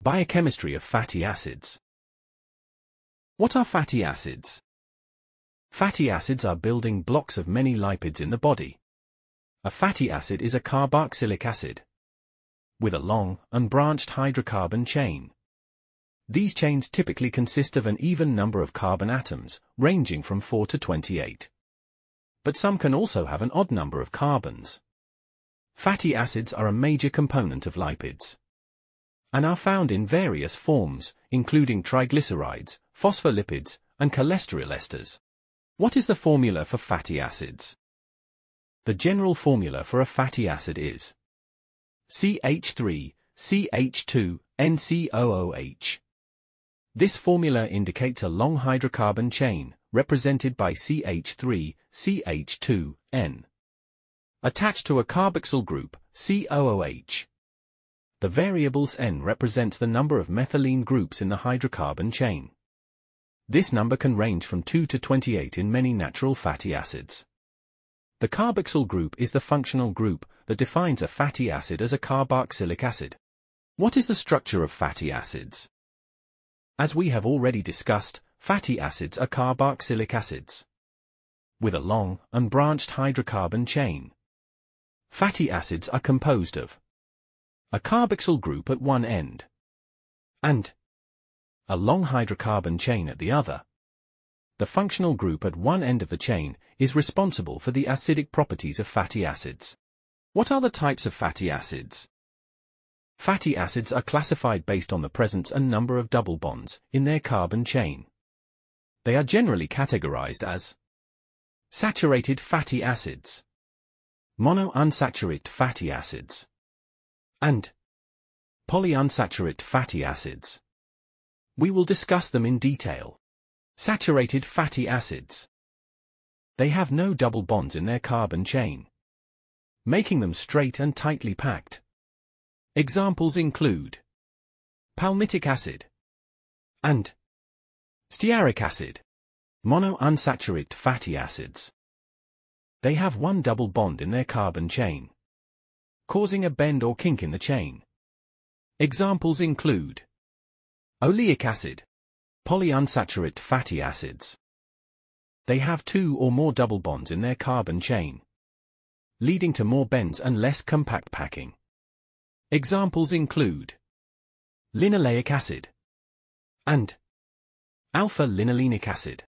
Biochemistry of fatty acids. What are fatty acids? Fatty acids are building blocks of many lipids in the body. A fatty acid is a carboxylic acid with a long, unbranched hydrocarbon chain. These chains typically consist of an even number of carbon atoms, ranging from 4 to 28. But some can also have an odd number of carbons. Fatty acids are a major component of lipids and are found in various forms, including triglycerides, phospholipids, and cholesterol esters. What is the formula for fatty acids? The general formula for a fatty acid is CH3, CH2, NCOOH. This formula indicates a long hydrocarbon chain, represented by CH3, CH2, N, attached to a carboxyl group, COOH. The variables N represents the number of methylene groups in the hydrocarbon chain. This number can range from 2 to 28 in many natural fatty acids. The carboxyl group is the functional group that defines a fatty acid as a carboxylic acid. What is the structure of fatty acids? As we have already discussed, fatty acids are carboxylic acids with a long, unbranched hydrocarbon chain. Fatty acids are composed of a carboxyl group at one end and a long hydrocarbon chain at the other. The functional group at one end of the chain is responsible for the acidic properties of fatty acids. What are the types of fatty acids? Fatty acids are classified based on the presence and number of double bonds in their carbon chain. They are generally categorized as saturated fatty acids, monounsaturated fatty acids, and polyunsaturated fatty acids. We will discuss them in detail. Saturated fatty acids. They have no double bonds in their carbon chain, making them straight and tightly packed. Examples include palmitic acid and stearic acid. Monounsaturated fatty acids. They have one double bond in their carbon chain, causing a bend or kink in the chain. Examples include oleic acid, polyunsaturated fatty acids. They have two or more double bonds in their carbon chain, leading to more bends and less compact packing. Examples include linoleic acid and alpha-linolenic acid.